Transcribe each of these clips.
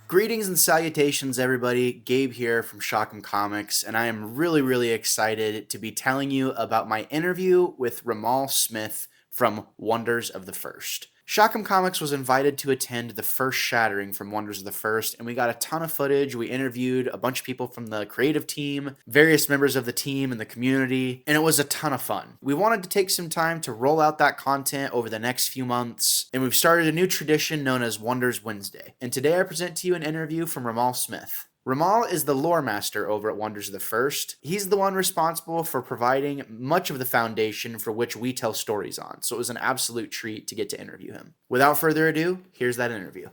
Greetings and salutations, everybody. Gabe here from Shockham Comics, and I am really excited to be telling you about my interview with Romall Smith from Wonders of the First. Shockham Comics was invited to attend the First Shattering from Wonders of the First, and we got a ton of footage. We interviewed a bunch of people from the creative team, various members of the team and the community, and it was a ton of fun. We wanted to take some time to roll out that content over the next few months, and we've started a new tradition known as Wonders Wednesday. And today I present to you an interview from Romall Smith. Romall is the lore master over at Wonders of the First. He's the one responsible for providing much of the foundation for which we tell stories on, so it was an absolute treat to get to interview him. Without further ado, here's that interview.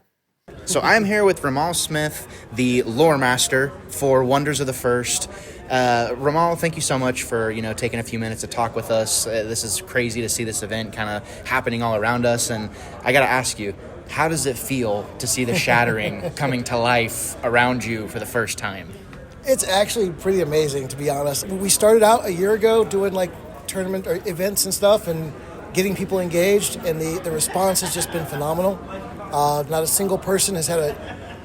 So I'm here with Romall Smith, the lore master for Wonders of the First. Romall, thank you so much for taking a few minutes to talk with us. This is crazy to see this event kind of happening all around us, and I got to ask you, how does it feel to see the Shattering coming to life around you for the first time? It's actually pretty amazing, to be honest. We started out a year ago doing like tournament or events and stuff and getting people engaged, and the response has just been phenomenal. Not a single person has had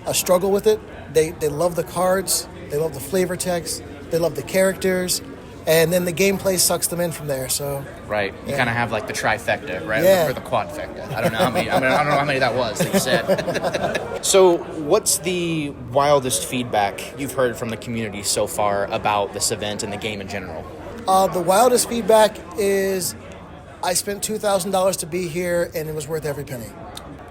a struggle with it. They love the cards, they love the flavor text, they love the characters, and then the gameplay sucks them in from there. So right, you kind of have like the trifecta, right? Yeah. Or the quadfecta. I don't know how many. I don't know how many that was that you said. So, what's the wildest feedback you've heard from the community so far about this event and the game in general? The wildest feedback is, I spent $2,000 to be here, and it was worth every penny.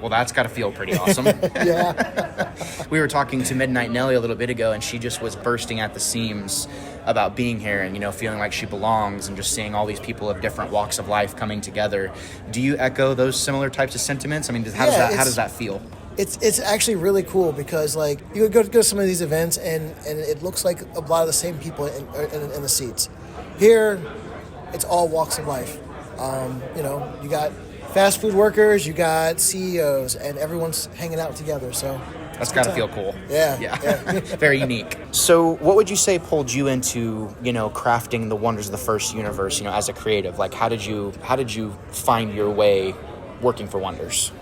Well, that's got to feel pretty awesome. Yeah. We were talking to Midnight Nelly a little bit ago, and she just was bursting at the seams about being here and, feeling like she belongs and just seeing all these people of different walks of life coming together. Do you echo those similar types of sentiments? I mean, how does that feel? It's actually really cool because, like, you go to some of these events and it looks like a lot of the same people in the seats. Here, it's all walks of life. You got fast food workers, you got CEOs, and everyone's hanging out together. So that's got to feel cool. Yeah. Very unique. So what would you say pulled you into, crafting the Wonders of the First universe, as a creative? Like, how did you find your way working for Wonders?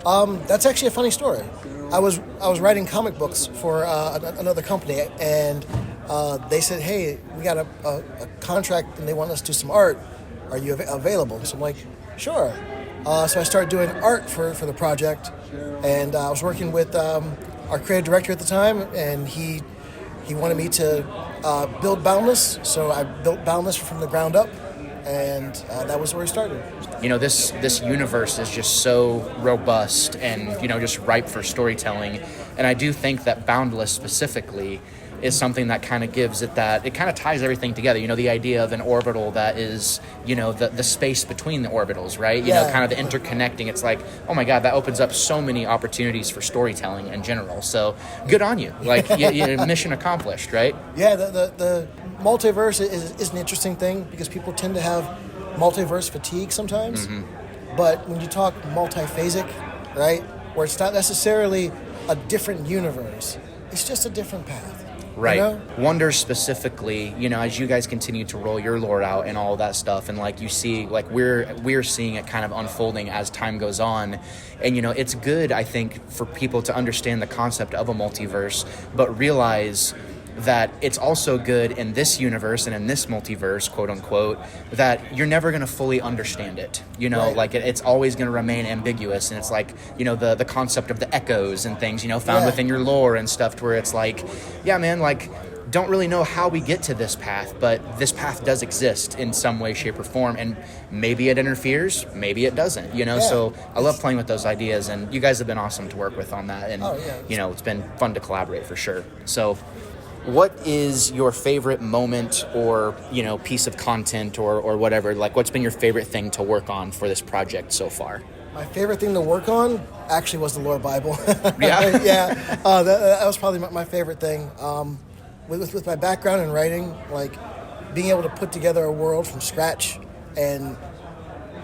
That's actually a funny story. I was writing comic books for another company, and they said, hey, we got a contract and they want us to do some art. Are you available? So I'm like, sure. So I started doing art for the project, and I was working with our creative director at the time, and he wanted me to build Boundless, so I built Boundless from the ground up, and that was where we started. This universe is just so robust and, just ripe for storytelling, and I do think that Boundless specifically is something that kind of gives it that, it kind of ties everything together. The idea of an orbital that is, the space between the orbitals, right? Kind of the interconnecting. It's like, oh my God, that opens up so many opportunities for storytelling in general. So good on you. Like, mission accomplished, right? Yeah, the multiverse is an interesting thing because people tend to have multiverse fatigue sometimes. Mm-hmm. But when you talk multiphasic, right, where it's not necessarily a different universe, it's just a different path. Right. Wonders specifically, as you guys continue to roll your lore out and all that stuff, and like you see, like we're seeing it kind of unfolding as time goes on. And it's good, I think, for people to understand the concept of a multiverse, but realize that it's also good in this universe and in this multiverse, quote unquote, that you're never going to fully understand it. Right. Like it's always going to remain ambiguous. And it's like, the concept of the echoes and things, found within your lore and stuff, to where it's like, yeah, man, like, don't really know how we get to this path, but this path does exist in some way, shape, or form, and maybe it interferes, maybe it doesn't, So I love playing with those ideas, and you guys have been awesome to work with on that, and, it's been fun to collaborate for sure. So what is your favorite moment or, piece of content or whatever? Like, what's been your favorite thing to work on for this project so far? My favorite thing to work on actually was the lore Bible. Yeah? Yeah. That was probably my favorite thing. With my background in writing, like, being able to put together a world from scratch, and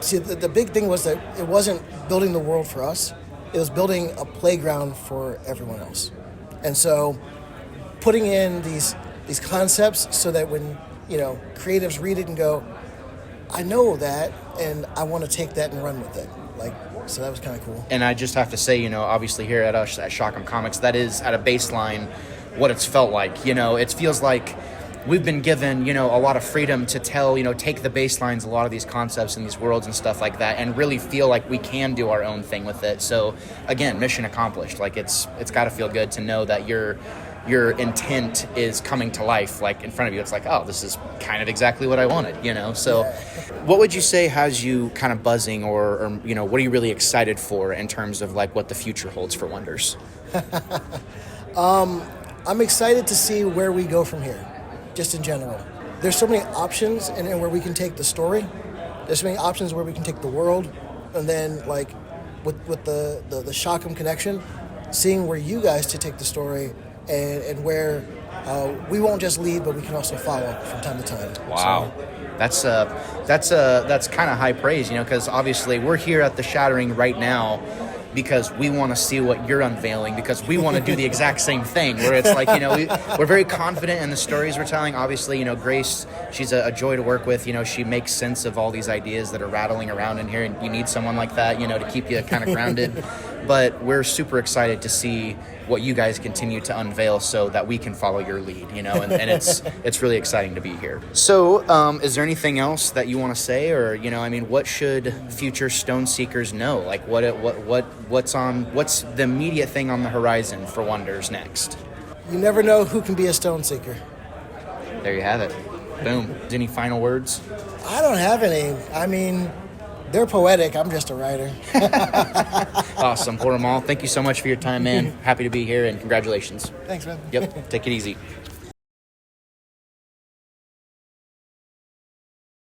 see, the big thing was that it wasn't building the world for us. It was building a playground for everyone else. And so putting in these concepts so that when, creatives read it and go, I know that, and I want to take that and run with it. Like, so that was kind of cool. And I just have to say, obviously here at us at Shockham Comics, that is at a baseline what it's felt like. It feels like we've been given, a lot of freedom to tell, take the baselines, a lot of these concepts and these worlds and stuff like that, and really feel like we can do our own thing with it. So again, mission accomplished. Like it's got to feel good to know that your intent is coming to life, like in front of you. It's like, oh, this is kind of exactly what I wanted, So what would you say has you kind of buzzing or what are you really excited for in terms of like what the future holds for Wonders? I'm excited to see where we go from here, just in general. There's so many options and where we can take the story. There's so many options where we can take the world. And then like with the Shockham connection, seeing where you guys to take the story and where we won't just lead, but we can also follow from time to time. Wow. So, that's kind of high praise, because obviously we're here at the Shattering right now because we want to see what you're unveiling, because we want to do the exact same thing, where it's like, we're very confident in the stories we're telling. Obviously, Grace, she's a joy to work with. She makes sense of all these ideas that are rattling around in here, and you need someone like that, to keep you kind of grounded. But we're super excited to see what you guys continue to unveil so that we can follow your lead, and it's really exciting to be here. So is there anything else that you want to say, or, what should future Stone Seekers know? Like what's the immediate thing on the horizon for Wonders next? You never know who can be a Stone Seeker. There you have it. Boom. Any final words? I don't have any. I mean, they're poetic. I'm just a writer. Awesome. Well, Romall, thank you so much for your time, man. Happy to be here, and congratulations. Thanks, man. Yep. Take it easy.